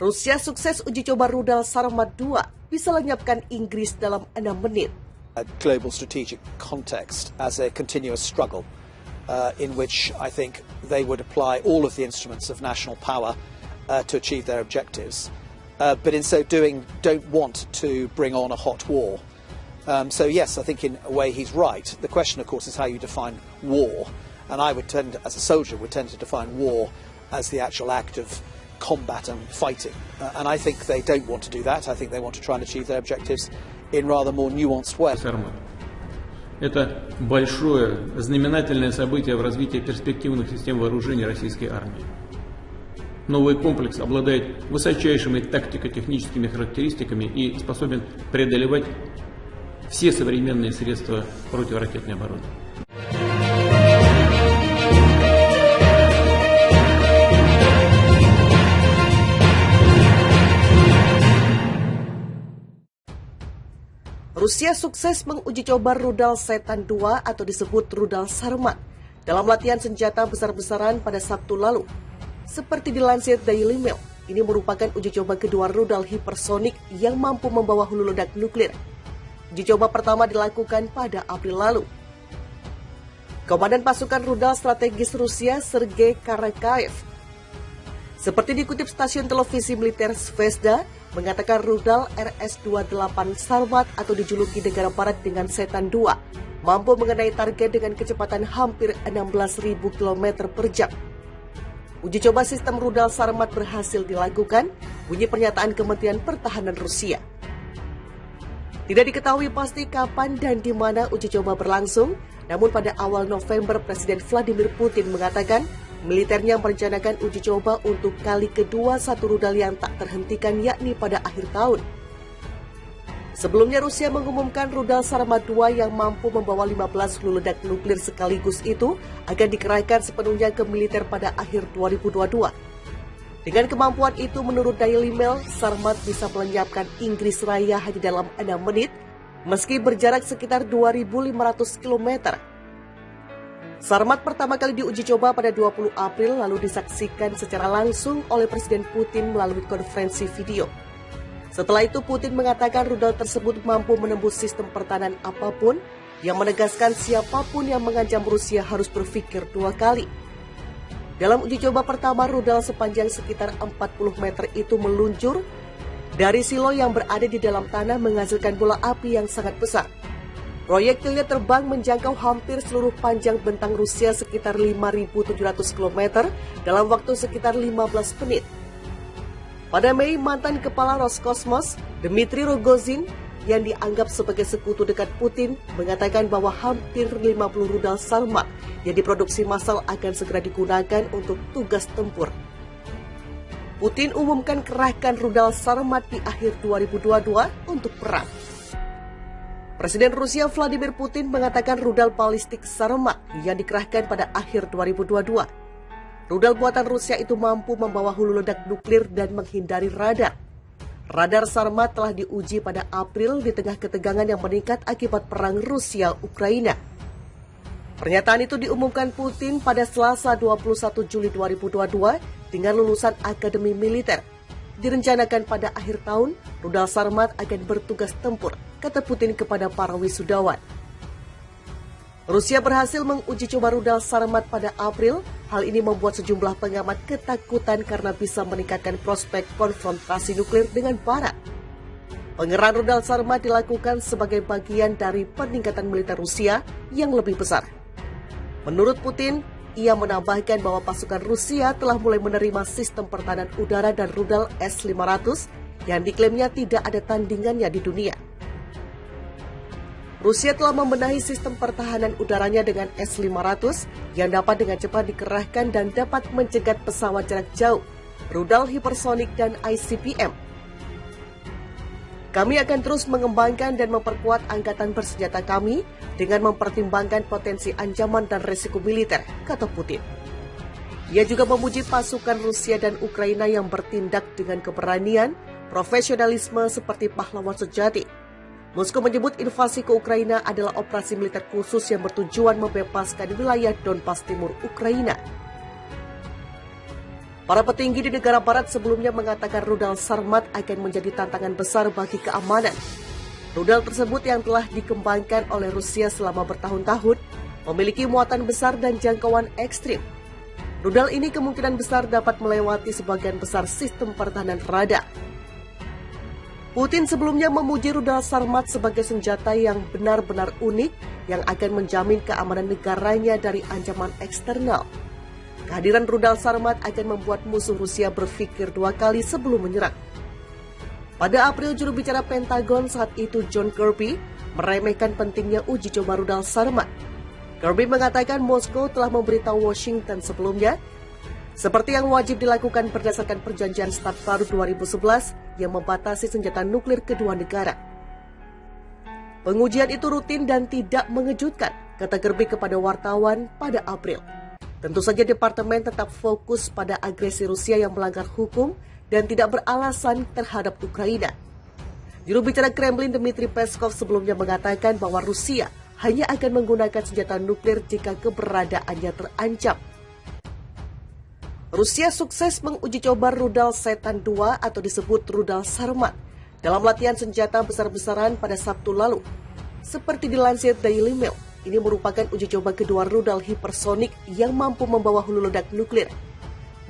Rusia sukses uji coba rudal Sarmat 2 bisa lenyapkan Inggris dalam 6 menit. A global strategic context as a continuous struggle in which I think they would apply all of the instruments of national power to achieve their objectives. But in so doing, don't want to bring on a hot war. So yes, I think in a way he's right. The question, of course, is how you define war. And I would tend, as a soldier, to define war as the actual act of combat and fighting. And I think they don't want to do that. I think they want to try and achieve their objectives in rather more nuanced way. Это большое знаменательное событие в развитии перспективных систем вооружений российской армии. Новый комплекс обладает высочайшими тактико-техническими характеристиками и способен преодолевать все современные средства противоракетной обороны. Rusia sukses menguji coba rudal Setan 2 atau disebut rudal Sarmat dalam latihan senjata besar-besaran pada Sabtu lalu. Seperti dilansir Daily Mail, ini merupakan uji coba kedua rudal hipersonik yang mampu membawa hulu ledak nuklir. Uji coba pertama dilakukan pada April lalu. Komandan pasukan rudal strategis Rusia, Sergei Karakaev, seperti dikutip stasiun televisi militer Zvezda, mengatakan rudal RS-28 Sarmat atau dijuluki negara barat dengan Setan 2 mampu mengenai target dengan kecepatan hampir 16.000 km per jam. Uji coba sistem rudal Sarmat berhasil dilakukan, bunyi pernyataan Kementerian Pertahanan Rusia. Tidak diketahui pasti kapan dan di mana uji coba berlangsung, namun pada awal November Presiden Vladimir Putin mengatakan militernya merencanakan uji coba untuk kali kedua satu rudal yang tak terhentikan, yakni pada akhir tahun. Sebelumnya Rusia mengumumkan rudal Sarmat 2 yang mampu membawa 15 hulu ledak nuklir sekaligus itu akan dikerahkan sepenuhnya ke militer pada akhir 2022. Dengan kemampuan itu, menurut Daily Mail, Sarmat bisa melenyapkan Inggris Raya hanya dalam 6 menit, meski berjarak sekitar 2.500 km. Sarmat pertama kali diuji coba pada 20 April lalu disaksikan secara langsung oleh Presiden Putin melalui konferensi video. Setelah itu Putin mengatakan rudal tersebut mampu menembus sistem pertahanan apapun, yang menegaskan siapapun yang mengancam Rusia harus berpikir 2 kali. Dalam uji coba pertama, rudal sepanjang sekitar 40 meter itu meluncur dari silo yang berada di dalam tanah menghasilkan bola api yang sangat besar. Proyektilnya terbang menjangkau hampir seluruh panjang bentang Rusia sekitar 5.700 km dalam waktu sekitar 15 menit. Pada Mei, mantan kepala Roskosmos, Dmitry Rogozin, yang dianggap sebagai sekutu dekat Putin, mengatakan bahwa hampir 50 rudal Sarmat yang diproduksi massal akan segera digunakan untuk tugas tempur. Putin umumkan kerahkan rudal Sarmat di akhir 2022 untuk perang. Presiden Rusia Vladimir Putin mengatakan rudal balistik Sarmat yang dikerahkan pada akhir 2022. Rudal buatan Rusia itu mampu membawa hulu ledak nuklir dan menghindari radar. Radar Sarmat telah diuji pada April di tengah ketegangan yang meningkat akibat perang Rusia-Ukraina. Pernyataan itu diumumkan Putin pada Selasa 21 Juli 2022 dengan lulusan Akademi Militer. Direncanakan pada akhir tahun, rudal Sarmat akan bertugas tempur, kata Putin kepada para wisudawan. Rusia berhasil menguji coba rudal Sarmat pada April. Hal ini membuat sejumlah pengamat ketakutan karena bisa meningkatkan prospek konfrontasi nuklir dengan Barat. Pengerahan rudal Sarmat dilakukan sebagai bagian dari peningkatan militer Rusia yang lebih besar. Menurut Putin, ia menambahkan bahwa pasukan Rusia telah mulai menerima sistem pertahanan udara dan rudal S-500 yang diklaimnya tidak ada tandingannya di dunia. Rusia telah membenahi sistem pertahanan udaranya dengan S-500 yang dapat dengan cepat dikerahkan dan dapat mencegat pesawat jarak jauh, rudal hipersonik dan ICBM. Kami akan terus mengembangkan dan memperkuat angkatan bersenjata kami dengan mempertimbangkan potensi ancaman dan risiko militer, kata Putin. Ia juga memuji pasukan Rusia dan Ukraina yang bertindak dengan keberanian, profesionalisme seperti pahlawan sejati. Moskow menyebut invasi ke Ukraina adalah operasi militer khusus yang bertujuan membebaskan wilayah Donbas timur Ukraina. Para petinggi di negara barat sebelumnya mengatakan rudal Sarmat akan menjadi tantangan besar bagi keamanan. Rudal tersebut yang telah dikembangkan oleh Rusia selama bertahun-tahun memiliki muatan besar dan jangkauan ekstrim. Rudal ini kemungkinan besar dapat melewati sebagian besar sistem pertahanan radar. Putin sebelumnya memuji rudal Sarmat sebagai senjata yang benar-benar unik yang akan menjamin keamanan negaranya dari ancaman eksternal. Kehadiran rudal Sarmat akan membuat musuh Rusia berpikir dua kali sebelum menyerang. Pada April, juru bicara Pentagon saat itu John Kirby meremehkan pentingnya uji coba rudal Sarmat. Kirby mengatakan Moskow telah memberitahu Washington sebelumnya, seperti yang wajib dilakukan berdasarkan perjanjian START baru 2011 yang membatasi senjata nuklir kedua negara. Pengujian itu rutin dan tidak mengejutkan, kata Kirby kepada wartawan pada April. Tentu saja departemen tetap fokus pada agresi Rusia yang melanggar hukum dan tidak beralasan terhadap Ukraina. Juru bicara Kremlin Dmitry Peskov sebelumnya mengatakan bahwa Rusia hanya akan menggunakan senjata nuklir jika keberadaannya terancam. Rusia sukses menguji coba rudal Setan II atau disebut rudal Sarmat dalam latihan senjata besar-besaran pada Sabtu lalu. Seperti dilansir Daily Mail, ini merupakan uji coba kedua rudal hipersonik yang mampu membawa hulu ledak nuklir.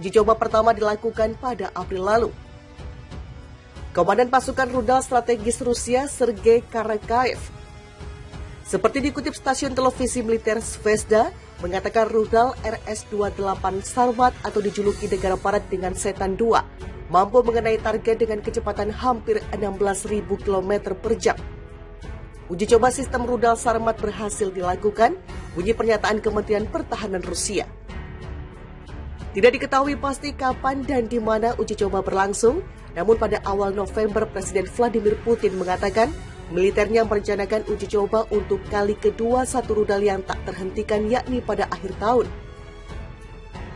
Uji coba pertama dilakukan pada April lalu. Komandan pasukan rudal strategis Rusia, Sergei Karakaev, seperti dikutip stasiun televisi militer Zvezda, mengatakan rudal RS-28 Sarmat atau dijuluki negara barat dengan Setan II mampu mengenai target dengan kecepatan hampir 16.000 km per jam. Uji coba sistem rudal Sarmat berhasil dilakukan, bunyi pernyataan Kementerian Pertahanan Rusia. Tidak diketahui pasti kapan dan di mana uji coba berlangsung, namun pada awal November Presiden Vladimir Putin mengatakan militernya merencanakan uji coba untuk kali kedua satu rudal yang tak terhentikan yakni pada akhir tahun.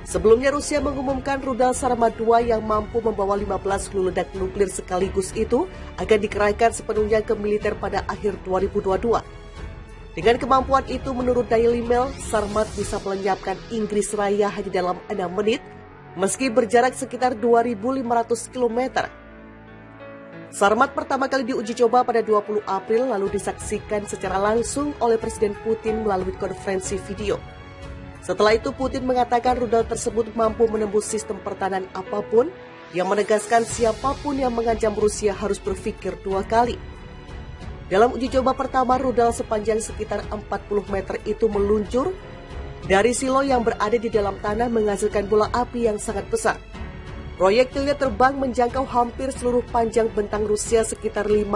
Sebelumnya Rusia mengumumkan rudal Sarmat II yang mampu membawa 15 hulu ledak nuklir sekaligus itu akan dikerahkan sepenuhnya ke militer pada akhir 2022. Dengan kemampuan itu menurut Daily Mail, Sarmat bisa melenyapkan Inggris Raya hanya dalam 6 menit meski berjarak sekitar 2.500 km. Sarmat pertama kali diuji coba pada 20 April lalu disaksikan secara langsung oleh Presiden Putin melalui konferensi video. Setelah itu Putin mengatakan rudal tersebut mampu menembus sistem pertahanan apapun yang menegaskan siapapun yang mengancam Rusia harus berpikir dua kali. Dalam uji coba pertama, rudal sepanjang sekitar 40 meter itu meluncur dari silo yang berada di dalam tanah menghasilkan bola api yang sangat besar. Proyektilnya terbang menjangkau hampir seluruh panjang bentang Rusia sekitar 5.000